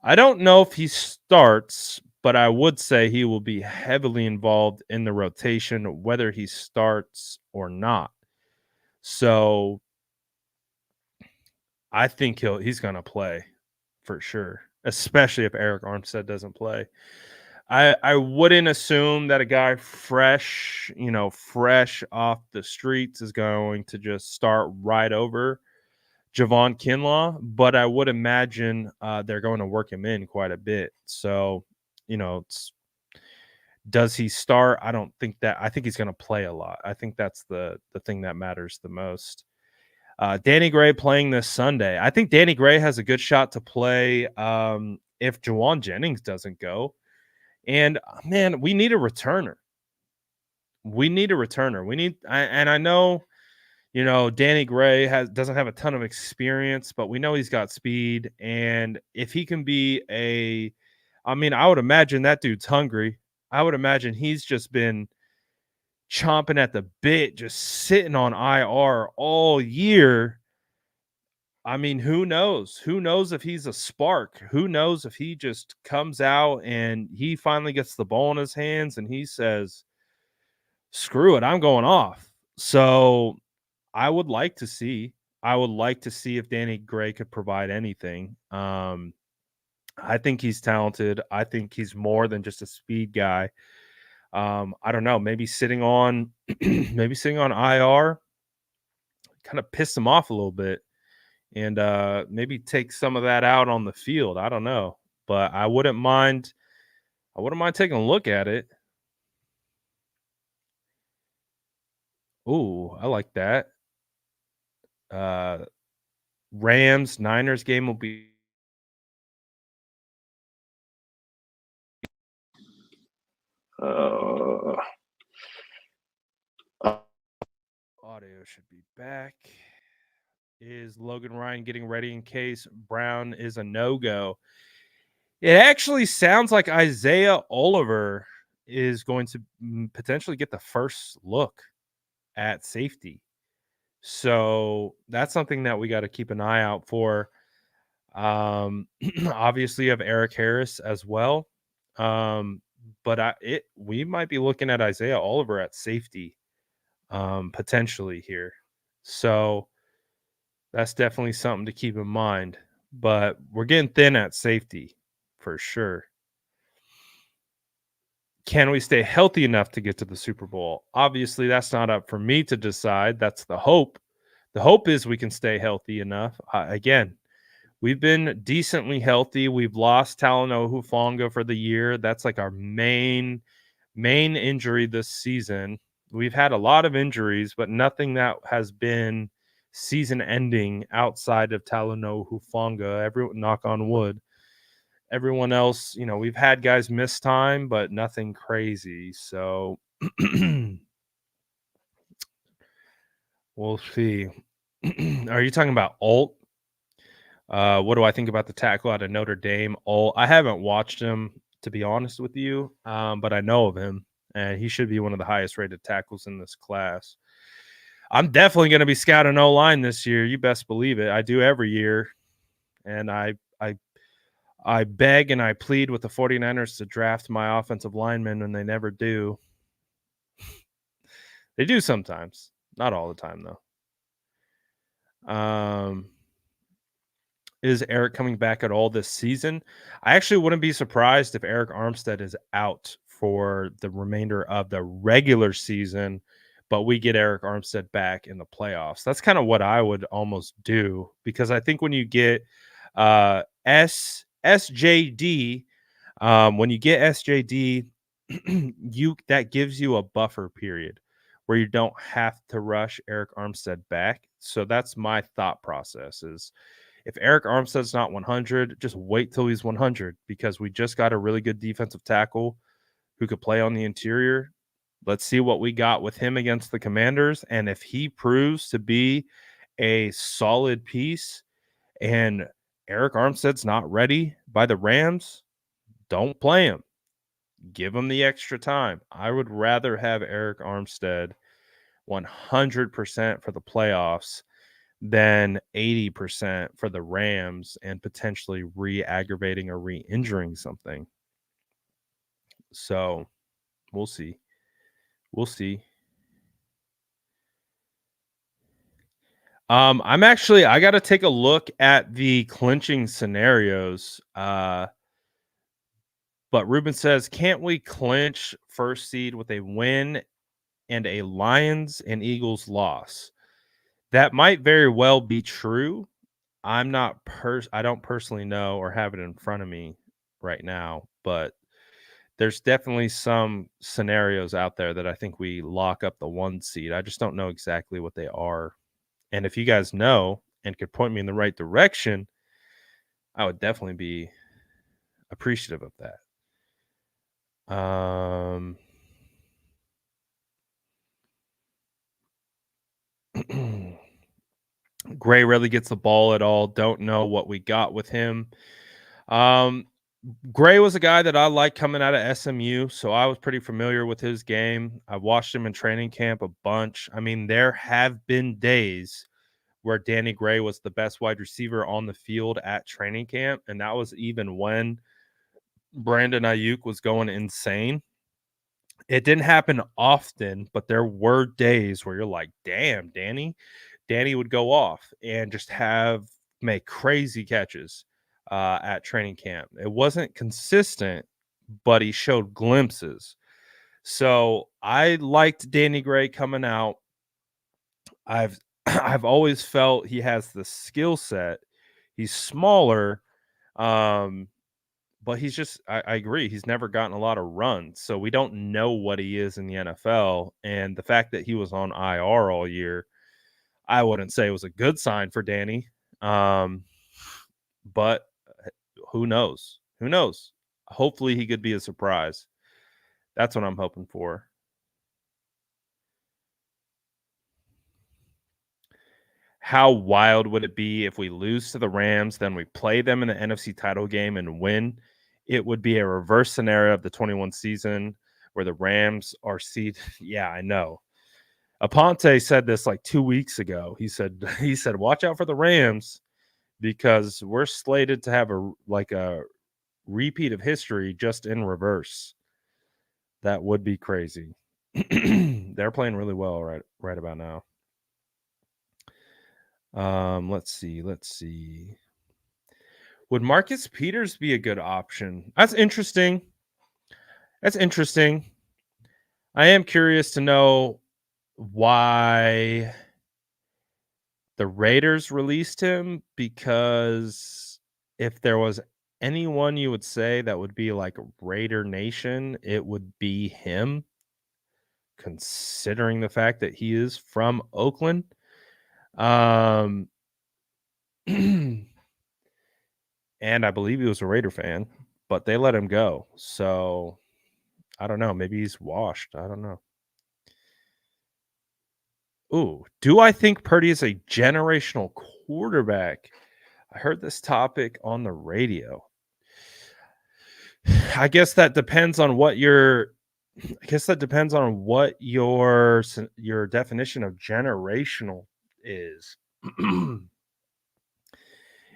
I don't know if he starts, but I would say he will be heavily involved in the rotation, whether he starts or not. So I think he's gonna play for sure, especially if Eric Armstead doesn't play. I wouldn't assume that a guy fresh off the streets is going to just start right over Javon Kinlaw, but I would imagine they're going to work him in quite a bit. So, does he start? I don't think that. I think he's going to play a lot. I think that's the thing that matters the most. Danny Gray playing this Sunday. I think Danny Gray has a good shot to play if Jawan Jennings doesn't go. And man, we need a returner. We need a returner. And I know, Danny Gray doesn't have a ton of experience, but we know he's got speed. And if he can be I would imagine that dude's hungry. I would imagine he's just been chomping at the bit, just sitting on IR all year. I mean, who knows? Who knows if he's a spark? Who knows if he just comes out and he finally gets the ball in his hands and he says, screw it, I'm going off. So I would like to see. I would like to see if Danny Gray could provide anything. I think he's talented. I think he's more than just a speed guy. I don't know. Maybe sitting on, maybe sitting on IR, kind of pissed him off a little bit, and maybe take some of that out on the field. I don't know, but I wouldn't mind. I wouldn't mind taking a look at it. Ooh, I like that. Uh, Rams Niners game will be. Uh, Audio should be back. Is Logan Ryan getting ready in case Brown is a no-go? It actually sounds like Isaiah Oliver is going to potentially get the first look at safety. So that's something that we got to keep an eye out for. Obviously, you have Eric Harris as well. But we might be looking at Isaiah Oliver at safety potentially here. So that's definitely something to keep in mind. But we're getting thin at safety for sure. Can we stay healthy enough to get to the Super Bowl? Obviously, that's not up for me to decide. That's the hope. The hope is we can stay healthy enough. Again, we've been decently healthy. We've lost Talanoa Hufanga for the year. That's like our main injury this season. We've had a lot of injuries, but nothing that has been season ending outside of Talanoa Hufanga. Everyone, knock on wood. Everyone else, we've had guys miss time, but nothing crazy. So we'll see. Are you talking about Alt? What do I think about the tackle out of Notre Dame? Alt, I haven't watched him, to be honest with you, but I know of him, and he should be one of the highest rated tackles in this class. I'm definitely going to be scouting O-line this year. You best believe it. I do every year, and I beg and I plead with the 49ers to draft my offensive linemen, and they never do. They do sometimes. Not all the time, though. Is Eric coming back at all this season? I actually wouldn't be surprised if Eric Armstead is out for the remainder of the regular season, but we get Eric Armstead back in the playoffs. That's kind of what I would almost do, because I think when you get SJD, when you get SJD, that gives you a buffer period where you don't have to rush Eric Armstead back. So that's my thought process. Is If Eric Armstead's not 100, just wait till he's 100 because we just got a really good defensive tackle who could play on the interior. Let's see what we got with him against the Commanders. And if he proves to be a solid piece and Eric Armstead's not ready by the Rams, don't play him. Give him the extra time. I would rather have Eric Armstead 100% for the playoffs than 80% for the Rams and potentially re-aggravating or re-injuring something. So we'll see. We'll see. I got to take a look at the clinching scenarios. But Ruben says, can't we clinch first seed with a win and a Lions and Eagles loss? That might very well be true. I don't personally know or have it in front of me right now, but there's definitely some scenarios out there that I think we lock up the 1 seed. I just don't know exactly what they are. And if you guys know and could point me in the right direction, I would definitely be appreciative of that. Gray rarely gets the ball at all. Don't know what we got with him. Gray was a guy that I liked coming out of SMU, so I was pretty familiar with his game. I watched him in training camp a bunch. I mean, there have been days where Danny Gray was the best wide receiver on the field at training camp, and that was even when Brandon Ayuk was going insane. It didn't happen often, but there were days where you're like, damn, Danny would go off and just make crazy catches at training camp. It wasn't consistent, but he showed glimpses. So I liked Danny Gray coming out. I've always felt he has the skill set. He's smaller, but he's just I agree, he's never gotten a lot of runs. So we don't know what he is in the NFL. And the fact that he was on IR all year, I wouldn't say it was a good sign for Danny. But who knows? Who knows? Hopefully he could be a surprise. That's what I'm hoping for. How wild would it be if we lose to the Rams, then we play them in the NFC title game and win? It would be a reverse scenario of the 21 season where the Rams are seeded. Yeah, I know. Aponte said this like 2 weeks ago. He said, watch out for the Rams because we're slated to have a repeat of history just in reverse. That would be crazy. They're playing really well right about now. Let's see. Would Marcus Peters be a good option? That's interesting. I am curious to know why the Raiders released him, because if there was anyone you would say that would be like Raider Nation, it would be him, considering the fact that he is from Oakland. And I believe he was a Raider fan, but they let him go. So I don't know. Maybe he's washed. I don't know. Ooh, do I think Purdy is a generational quarterback? I heard this topic on the radio. I guess that depends on what your definition of generational is.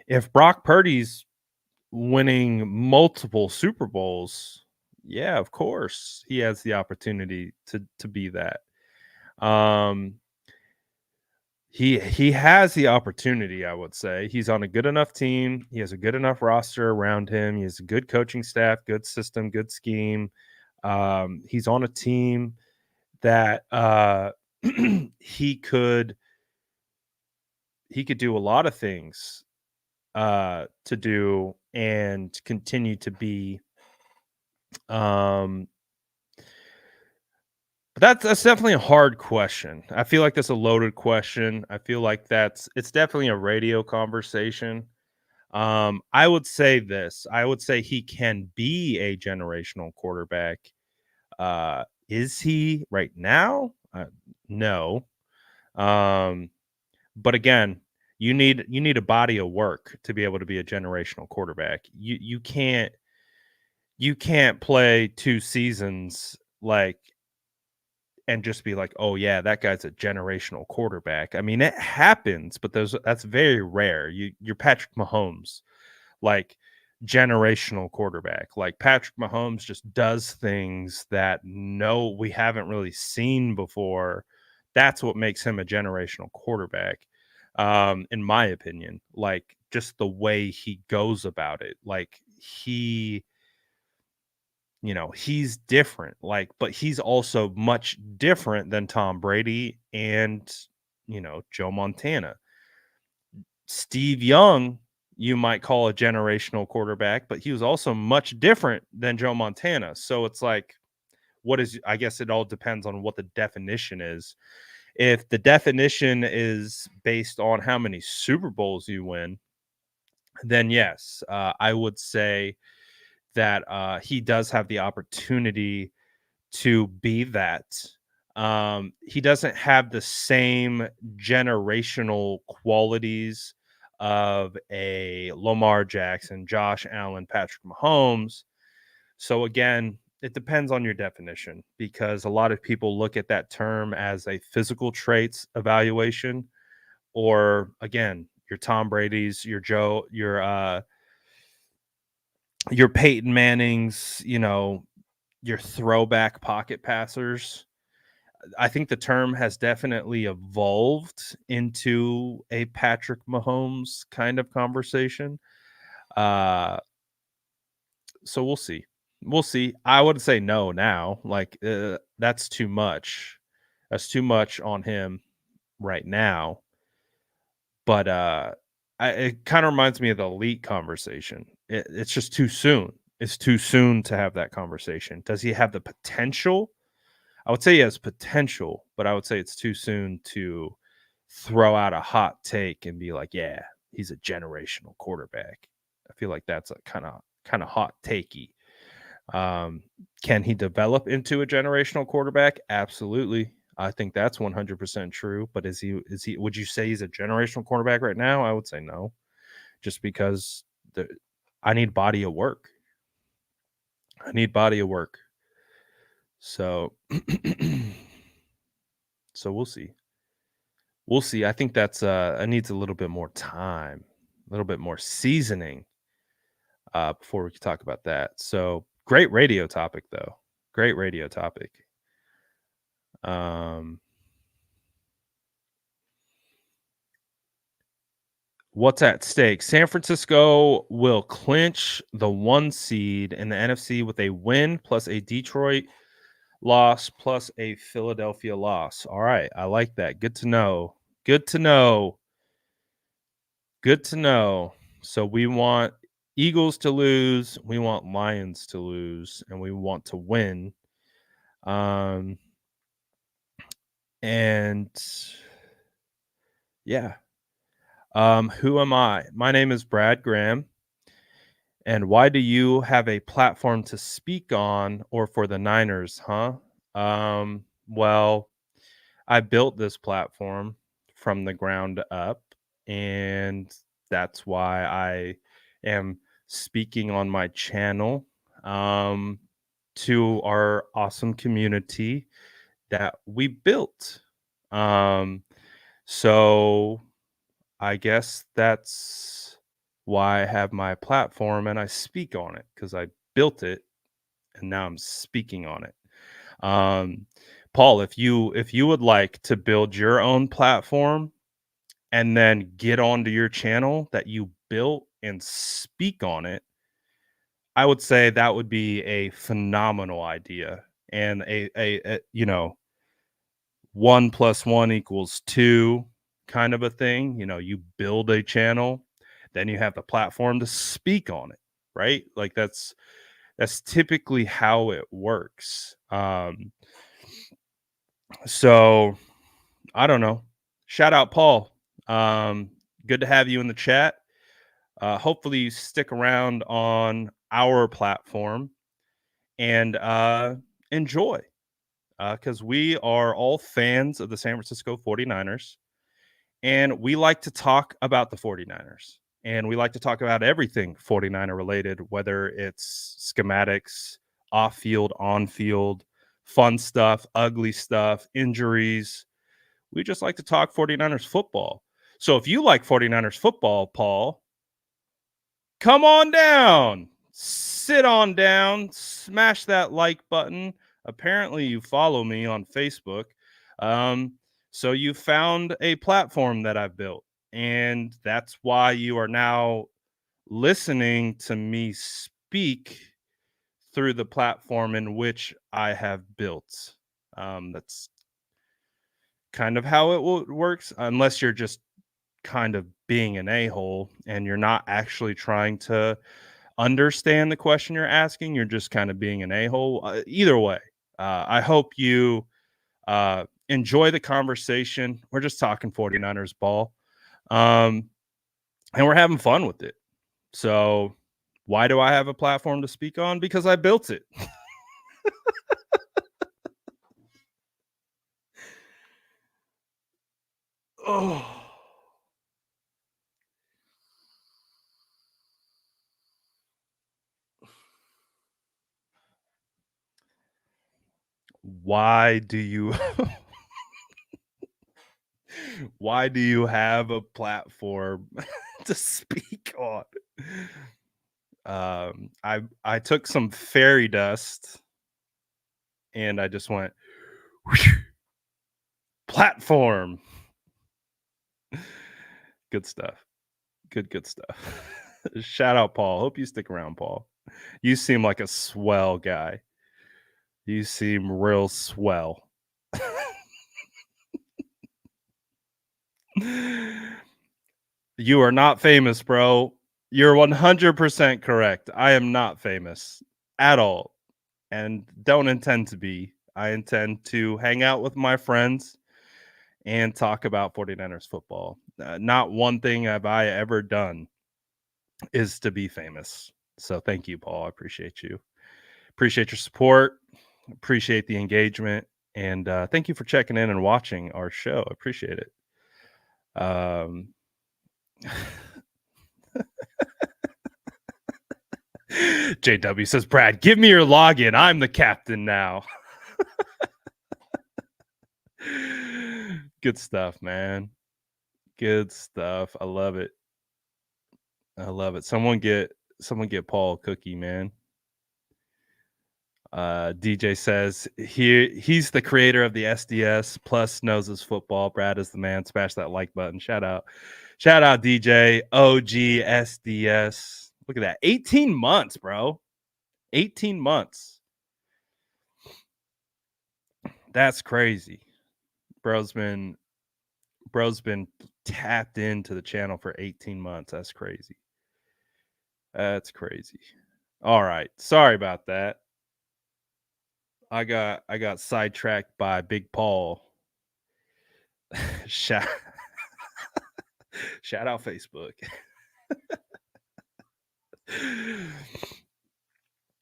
If Brock Purdy's winning multiple Super Bowls, yeah, of course he has the opportunity to be that. He has the opportunity, I would say. He's on a good enough team. He has a good enough roster around him. He has a good coaching staff, good system, good scheme. He's on a team that he could do a lot of things to do and continue to be. But that's definitely a hard question. I feel like that's a loaded question. I feel like it's definitely a radio conversation. I would say this. I would say he can be a generational quarterback. Is he right now? No. Um, but again, you need a body of work to be able to be a generational quarterback. You can't play 2 seasons like and just be like, "Oh yeah, that guy's a generational quarterback." I mean, it happens, but that's very rare. You're Patrick Mahomes, like generational quarterback. Like Patrick Mahomes just does things that no we haven't really seen before. That's what makes him a generational quarterback. In my opinion, like just the way he goes about it. Like he's different, like, but he's also much different than Tom Brady and, Joe Montana. Steve Young, you might call a generational quarterback, but he was also much different than Joe Montana. So it's like, I guess it all depends on what the definition is. If the definition is based on how many Super Bowls you win, then yes, I would say that he does have the opportunity to be that. He doesn't have the same generational qualities of a Lamar Jackson, Josh Allen, Patrick Mahomes. So again, it depends on your definition because a lot of people look at that term as a physical traits evaluation, or again, your Tom Brady's, your Peyton Manning's, your throwback pocket passers. I think the term has definitely evolved into a Patrick Mahomes kind of conversation. Uh, so we'll see. We'll see. I would say no now. Like that's too much. That's too much on him right now. But it kind of reminds me of the elite conversation. It's just too soon. It's too soon to have that conversation. Does he have the potential? I would say he has potential, but I would say it's too soon to throw out a hot take and be like, "Yeah, he's a generational quarterback." I feel like that's a kind of hot takey. Um, can he develop into a generational quarterback? Absolutely. I think that's 100% true. But would you say he's a generational quarterback right now? I would say no, just because I need body of work. I need body of work. So, so we'll see. We'll see. I think it needs a little bit more time, a little bit more seasoning before we can talk about that. So great radio topic though. Great radio topic. Um what's at stake? San Francisco will clinch the 1 seed in the NFC with a win plus a Detroit loss plus a Philadelphia loss. All right, I like that. Good to know. Good to know. Good to know. So we want Eagles to lose, we want Lions to lose, and we want to win. Um and yeah. Who am I? My name is Brad Graham. And why do you have a platform to speak on or for the Niners, huh? Well, I built this platform from the ground up, and that's why I am speaking on my channel to our awesome community that we built. Um, so I guess that's why I have my platform and I speak on it because I built it and now I'm speaking on it. Um, Paul, if you would like to build your own platform and then get onto your channel that you built and speak on it, I would say that would be a phenomenal idea and a 1 + 1 = 2 kind of a thing. You build a channel, then you have the platform to speak on it, right? Like that's typically how it works. So I don't know. Shout out Paul. Good to have you in the chat. Hopefully, you stick around on our platform and enjoy, because we are all fans of the San Francisco 49ers, and we like to talk about the 49ers. And we like to talk about everything 49er related, whether it's schematics, off field, on field, fun stuff, ugly stuff, injuries. We just like to talk 49ers football. So if you like 49ers football, Paul, come on down, sit on down, smash that like button. Apparently, you follow me on Facebook. Um, so you found a platform that I've built, and that's why you are now listening to me speak through the platform in which I have built. That's kind of how it works, unless you're just kind of being an a-hole and you're not actually trying to understand the question you're asking. You're just kind of being an a-hole. Either way, I hope you enjoy the conversation. We're just talking 49ers ball, and we're having fun with it. So why do I have a platform to speak on? Because I built it. Oh. Why do you why do you have a platform to speak on? I took some fairy dust and I just went platform. Good stuff. Good stuff. Shout out Paul. Hope you stick around, Paul. You seem like a swell guy. You seem real swell. You are not famous, bro. You're 100% correct. I am not famous at all and don't intend to be. I intend to hang out with my friends and talk about 49ers football. Not one thing have I ever done is to be famous. So thank you, Paul. I appreciate you. Appreciate your support. Appreciate the engagement. And thank you for checking in and watching our show. I appreciate it. JW says, Brad, give me your login. I'm the captain now. Good stuff, man. Good stuff. I love it. I love it. Someone get Paul a cookie, man. DJ says he's the creator of the SDS plus knows his football. Brad is the man. Smash that like button. Shout out DJ OG SDS. Look at that. 18 months, bro. 18 months. That's crazy. Bro's been tapped into the channel for 18 months. That's crazy. That's crazy. All right. Sorry about that. I got sidetracked by Big Paul. shout out Facebook.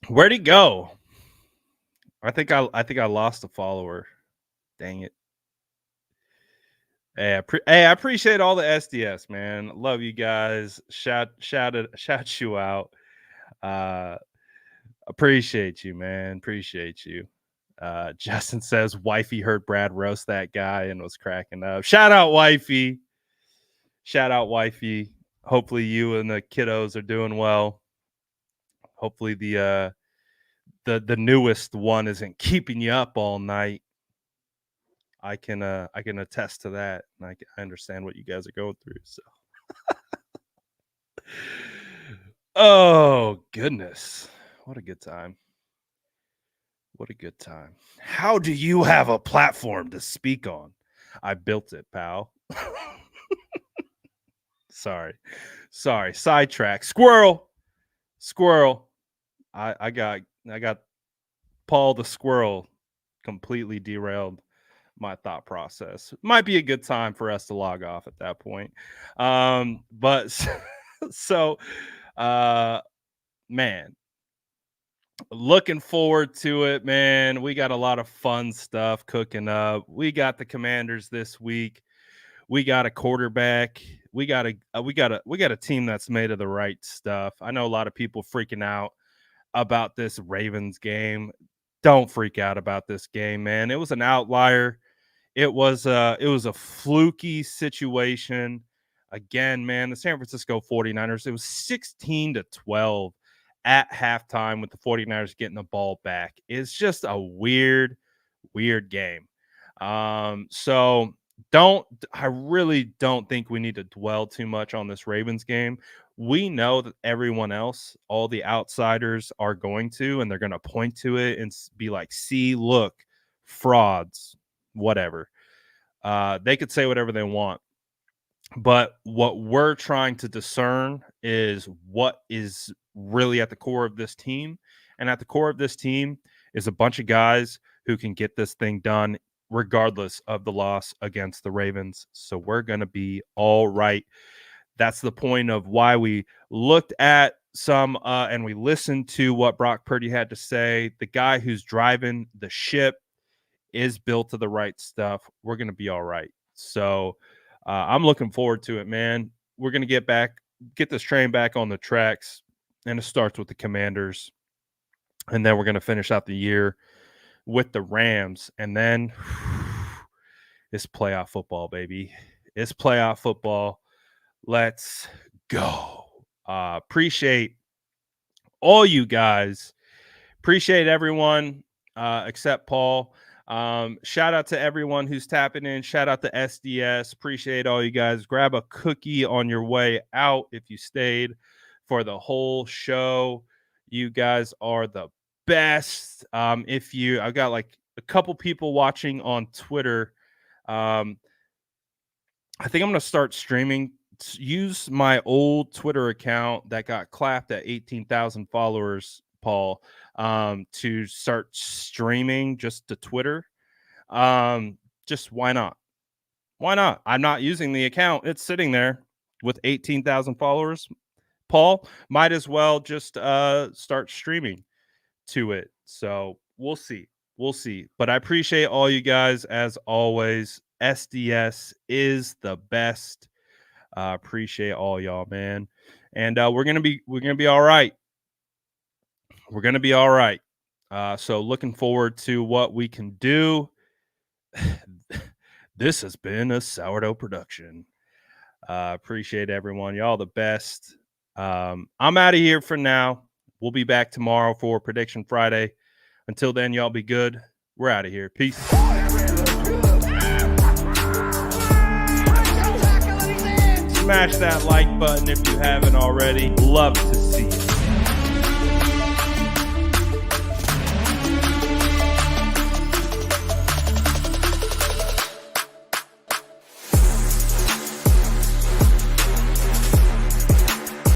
Where'd he go? I think I lost a follower. Dang it. Hey, I appreciate all the SDS, man. Love you guys. Shout you out. Appreciate you, man. Appreciate you. Justin says wifey heard Brad roast that guy and was cracking up. Shout out wifey. Hopefully you and the kiddos are doing well. Hopefully the newest one isn't keeping you up all night. I can attest to that, and I understand what you guys are going through. So, oh goodness, what a good time! What a good time! How do you have a platform to speak on? I built it, pal. Sorry. Sidetrack. Squirrel. I got Paul the squirrel completely derailed my thought process. Might be a good time for us to log off at that point. But So, uh, man, looking forward to it, man. We got a lot of fun stuff cooking up. We got the Commanders this week. We got a quarterback. We got a team that's made of the right stuff. I know a lot of people freaking out about this Ravens game. Don't freak out about this game, man. It was an outlier. It was a fluky situation. Again, man, the San Francisco 49ers, it was 16-12 at halftime with the 49ers getting the ball back. It's just a weird game. So I really don't think we need to dwell too much on this Ravens game. We know that everyone else, all the outsiders are going to, and they're going to point to it and be like, see, look, frauds, whatever. They could say whatever they want. But what we're trying to discern is what is really at the core of this team. And at the core of this team is a bunch of guys who can get this thing done regardless of the loss against the Ravens. So we're going to be all right. That's the point of why we looked at some and we listened to what Brock Purdy had to say. The guy who's driving the ship is built to the right stuff. We're going to be all right. So I'm looking forward to it, man. We're going to get this train back on the tracks, and it starts with the Commanders. And then we're going to finish out the year with the Rams. And then it's playoff football, baby. It's playoff football. Let's go. Appreciate all you guys. Appreciate everyone except Paul. Shout out to everyone who's tapping in. Shout out to SDS. Appreciate all you guys. Grab a cookie on your way out if you stayed for the whole show. You guys are the best. I've got like a couple people watching on Twitter. I think I'm gonna start streaming. Use my old Twitter account that got clapped at 18,000 followers, Paul, to start streaming just to Twitter. Just why not? Why not? I'm not using the account. It's sitting there with 18,000 followers. Paul, might as well just start streaming to it. So we'll see. We'll see. But I appreciate all you guys as always. SDS is the best. Appreciate all y'all, man. And we're gonna be all right. We're gonna be all right. So looking forward to what we can do. This has been a sourdough production. Appreciate everyone. Y'all the best. I'm out of here for now. We'll be back tomorrow for Prediction Friday. Until then, y'all be good. We're out of here. Peace. Smash that like button if you haven't already. Love to see it.